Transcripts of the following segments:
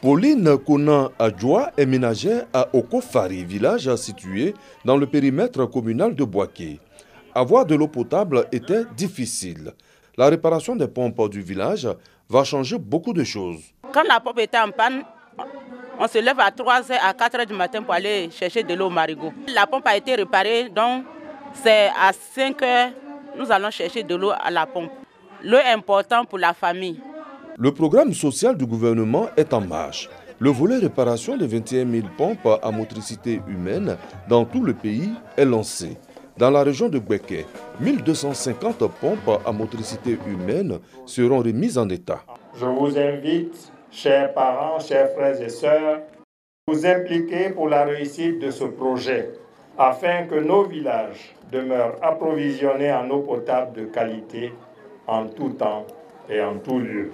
Pauline Konan Adjoa est ménagère à Okofari, village situé dans le périmètre communal de Boaké. Avoir de l'eau potable était difficile. La réparation des pompes du village va changer beaucoup de choses. Quand la pompe était en panne, on se lève à 3h, à 4h du matin pour aller chercher de l'eau au marigot. La pompe a été réparée, donc c'est à 5h, nous allons chercher de l'eau à la pompe. L'eau est importante pour la famille. Le programme social du gouvernement est en marche. Le volet réparation de 21 000 pompes à motricité humaine dans tout le pays est lancé. Dans la région de Gbeke, 1250 pompes à motricité humaine seront remises en état. Je vous invite, chers parents, chers frères et sœurs, à vous impliquer pour la réussite de ce projet afin que nos villages demeurent approvisionnés en eau potable de qualité en tout temps et en tout lieu.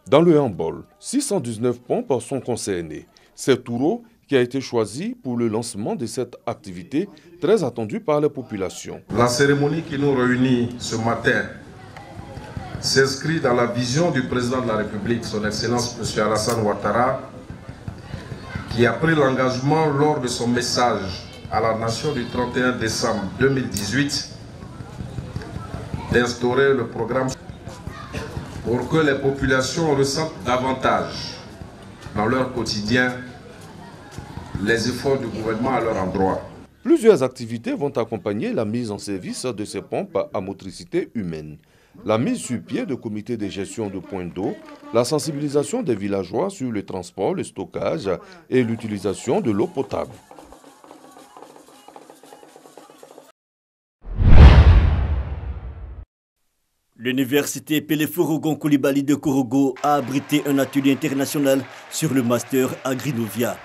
Dans le handball, 619 pompes sont concernées. C'est Touro qui a été choisi pour le lancement de cette activité très attendue par la population. La cérémonie qui nous réunit ce matin s'inscrit dans la vision du président de la République, son Excellence M. Alassane Ouattara, qui a pris l'engagement lors de son message à la nation du 31 décembre 2018 d'instaurer le programme pour que les populations ressentent davantage dans leur quotidien les efforts du gouvernement à leur endroit. Plusieurs activités vont accompagner la mise en service de ces pompes à motricité humaine. La mise sur pied de comités de gestion de points d'eau, la sensibilisation des villageois sur le transport, le stockage et l'utilisation de l'eau potable. L'université Peleforogon Coulibaly de Korogo a abrité un atelier international sur le master Agrinovia.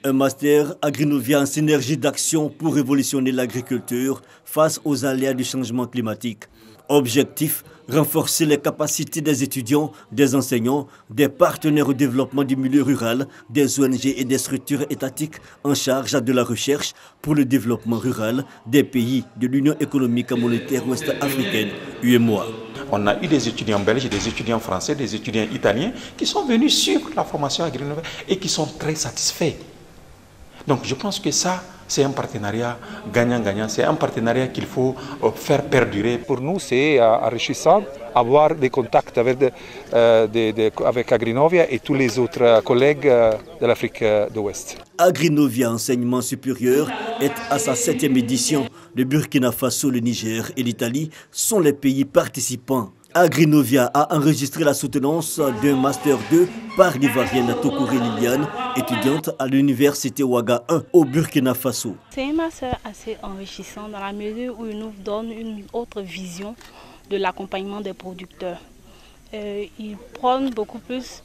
Un master Agrinovia en synergie d'action pour révolutionner l'agriculture face aux aléas du changement climatique. Objectif, renforcer les capacités des étudiants, des enseignants, des partenaires au développement du milieu rural, des ONG et des structures étatiques en charge de la recherche pour le développement rural des pays de l'Union économique et monétaire ouest-africaine, UEMOA. On a eu des étudiants belges, des étudiants français, des étudiants italiens qui sont venus suivre la formation Agrinovia et qui sont très satisfaits. Donc je pense que ça, c'est un partenariat gagnant-gagnant, c'est un partenariat qu'il faut faire perdurer. Pour nous, c'est enrichissant d'avoir des contacts avec Agrinovia et tous les autres collègues de l'Afrique de l'Ouest. Agrinovia Enseignement Supérieur est à sa 7e édition. Le Burkina Faso, le Niger et l'Italie sont les pays participants. Agrinovia a enregistré la soutenance d'un Master 2 par l'Ivoirienne Tokouré Liliane, étudiante à l'université Ouaga 1 au Burkina Faso. C'est un master assez enrichissant dans la mesure où il nous donne une autre vision de l'accompagnement des producteurs. Il prône beaucoup plus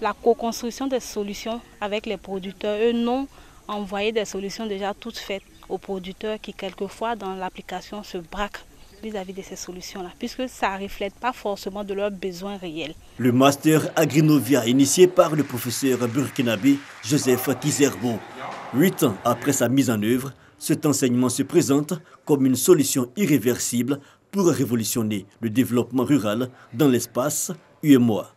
la co-construction des solutions avec les producteurs, eux non envoyer des solutions déjà toutes faites aux producteurs qui quelquefois dans l'application se braquent vis-à-vis de ces solutions-là, puisque ça ne reflète pas forcément de leurs besoins réels. Le master Agrinovia, initié par le professeur burkinabé Joseph Kizerbo. 8 ans après sa mise en œuvre, cet enseignement se présente comme une solution irréversible pour révolutionner le développement rural dans l'espace UEMOA.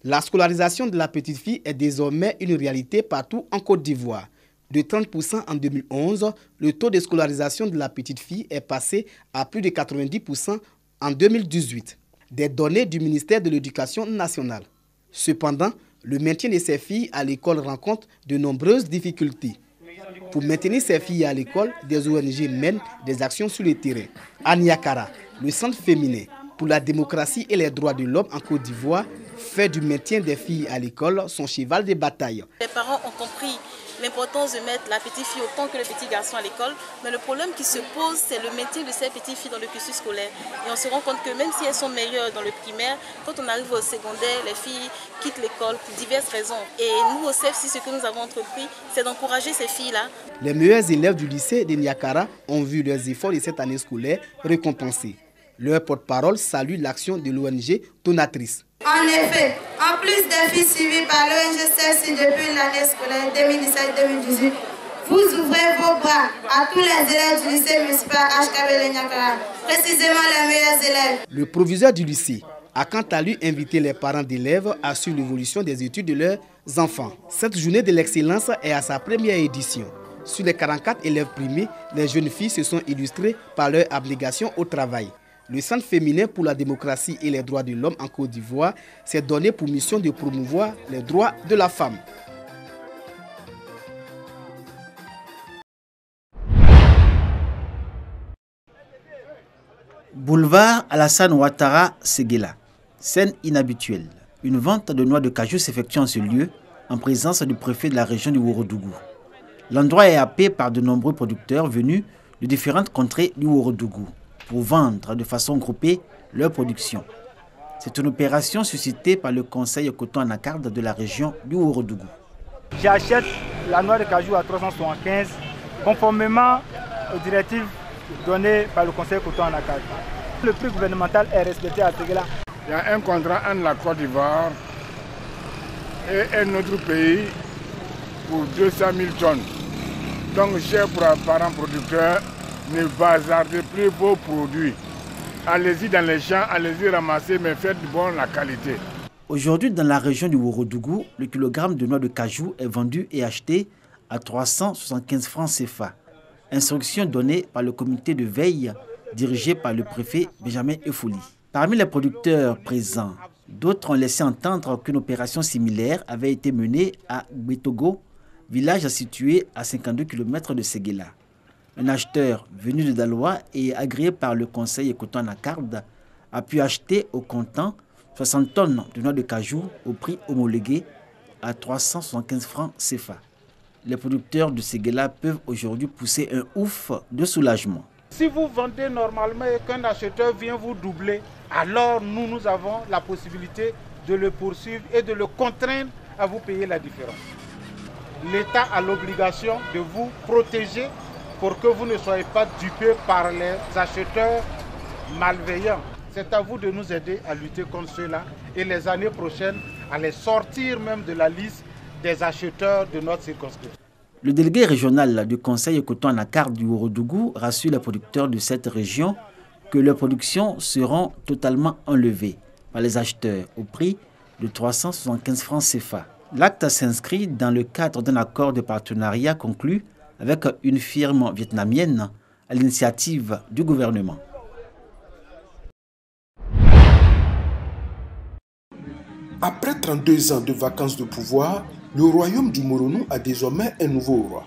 La scolarisation de la petite fille est désormais une réalité partout en Côte d'Ivoire. De 30% en 2011, le taux de scolarisation de la petite fille est passé à plus de 90% en 2018. Des données du ministère de l'Éducation nationale. Cependant, le maintien de ces filles à l'école rencontre de nombreuses difficultés. Pour maintenir ces filles à l'école, des ONG mènent des actions sur le terrain. À Niakara, le Centre féminin pour la démocratie et les droits de l'homme en Côte d'Ivoire fait du maintien des filles à l'école son cheval de bataille. Les parents ont compris l'importance de mettre la petite fille autant que le petit garçon à l'école, mais le problème qui se pose, c'est le maintien de ces petites filles dans le cursus scolaire. Et on se rend compte que même si elles sont meilleures dans le primaire, quand on arrive au secondaire, les filles quittent l'école pour diverses raisons. Et nous, au CEFSI, ce que nous avons entrepris, c'est d'encourager ces filles-là. Les meilleurs élèves du lycée de Niakara ont vu leurs efforts de cette année scolaire récompensés. Leur porte-parole salue l'action de l'ONG Donatrice. En effet, en plus des filles suivies par l'ONG CEFSI depuis l'année scolaire 2017-2018, vous ouvrez vos bras à tous les élèves du lycée municipal HKB de Niakara, précisément les meilleurs élèves. Le proviseur du lycée a quant à lui invité les parents d'élèves à suivre l'évolution des études de leurs enfants. Cette journée de l'excellence est à sa première édition. Sur les 44 élèves primés, les jeunes filles se sont illustrées par leur abnégation au travail. Le Centre féminin pour la démocratie et les droits de l'homme en Côte d'Ivoire s'est donné pour mission de promouvoir les droits de la femme. Boulevard Alassane Ouattara, Séguéla. Scène inhabituelle. Une vente de noix de cajou s'effectue en ce lieu, en présence du préfet de la région du Ourodougou. L'endroit est happé par de nombreux producteurs venus de différentes contrées du Ourodougou pour vendre de façon groupée leur production. C'est une opération suscitée par le conseil coton anacarde de la région du Ourodougou. J'achète la noix de cajou à 375, conformément aux directives données par le conseil coton anacarde. Le prix gouvernemental est respecté à Séguéla. Il y a un contrat entre la Côte d'Ivoire et un autre pays pour 200 000 tonnes. Donc, chers parents producteurs, ne bazardez plus vos produits. Allez-y dans les champs, allez-y ramasser, mais faites bon la qualité. Aujourd'hui, dans la région du Ourodougou, le kilogramme de noix de cajou est vendu et acheté à 375 francs CFA. Instruction donnée par le comité de veille dirigé par le préfet Benjamin Effouli. Parmi les producteurs présents, d'autres ont laissé entendre qu'une opération similaire avait été menée à Gbetogo, village situé à 52 km de Séguéla. Un acheteur venu de Daloa et agréé par le conseil coton anacarde a pu acheter au comptant 60 tonnes de noix de cajou au prix homologué à 375 francs CFA. Les producteurs de Séguéla peuvent aujourd'hui pousser un ouf de soulagement. Si vous vendez normalement et qu'un acheteur vient vous doubler, alors nous avons la possibilité de le poursuivre et de le contraindre à vous payer la différence. L'État a l'obligation de vous protéger pour que vous ne soyez pas dupés par les acheteurs malveillants. C'est à vous de nous aider à lutter contre cela et les années prochaines à les sortir même de la liste des acheteurs de notre circonscription. Le délégué régional du conseil coton anacarde du Ourodougou rassure les producteurs de cette région que leurs productions seront totalement enlevées par les acheteurs au prix de 375 francs CFA. L'acte s'inscrit dans le cadre d'un accord de partenariat conclu avec une firme vietnamienne à l'initiative du gouvernement. Après 32 ans de vacances de pouvoir, le royaume du Moronou a désormais un nouveau roi.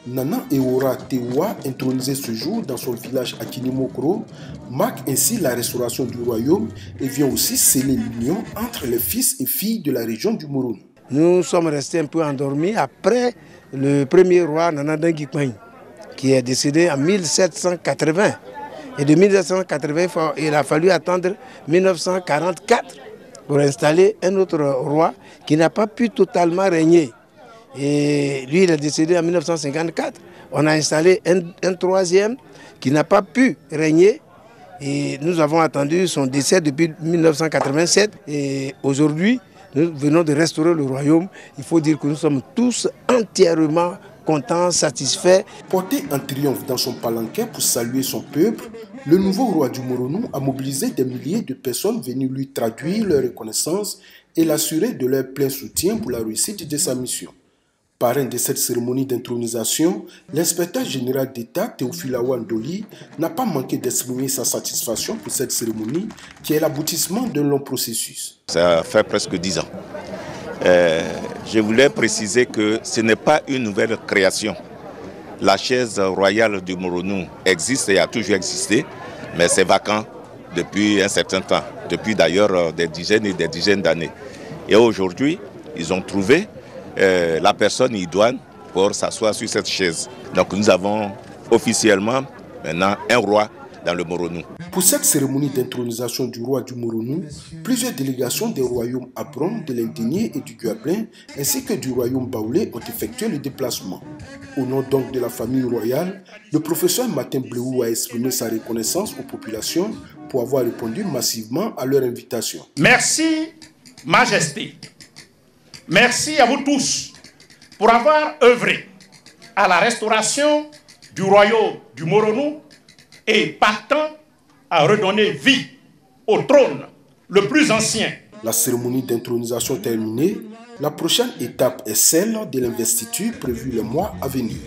Nana Eora Tewa, intronisé ce jour dans son village à Kinimokro, marque ainsi la restauration du royaume et vient aussi sceller l'union entre les fils et filles de la région du Moronou. Nous sommes restés un peu endormis après le premier roi Nana Dengikmany, qui est décédé en 1780. Et de 1780, il a fallu attendre 1944 pour installer un autre roi qui n'a pas pu totalement régner. Et lui, il est décédé en 1954. On a installé un troisième qui n'a pas pu régner. Et nous avons attendu son décès depuis 1987. Et aujourd'hui, nous venons de restaurer le royaume. Il faut dire que nous sommes tous entièrement contents, satisfaits. Porté en triomphe dans son palanquin pour saluer son peuple, le nouveau roi du Moronou a mobilisé des milliers de personnes venues lui traduire leur reconnaissance et l'assurer de leur plein soutien pour la réussite de sa mission. Parrain de cette cérémonie d'intronisation, l'inspecteur général d'État Théophile Awandoli n'a pas manqué d'exprimer sa satisfaction pour cette cérémonie qui est l'aboutissement d'un long processus. Ça fait presque 10 ans. Je voulais préciser que ce n'est pas une nouvelle création. La chaise royale du Moronou existe et a toujours existé, mais c'est vacant depuis un certain temps, depuis d'ailleurs des dizaines et des dizaines d'années. Et aujourd'hui, ils ont trouvé la personne idoine pour s'asseoir sur cette chaise. Donc nous avons officiellement maintenant un roi dans le Moronou. Pour cette cérémonie d'intronisation du roi du Moronou, plusieurs délégations des royaumes Abron, de l'Indénié et du Guablin, ainsi que du royaume Baoulé ont effectué le déplacement. Au nom donc de la famille royale, le professeur Martin Bleou a exprimé sa reconnaissance aux populations pour avoir répondu massivement à leur invitation. Merci, Majesté. Merci à vous tous pour avoir œuvré à la restauration du royaume du Moronou et partant à redonner vie au trône le plus ancien. La cérémonie d'intronisation terminée, la prochaine étape est celle de l'investiture prévue le mois à venir.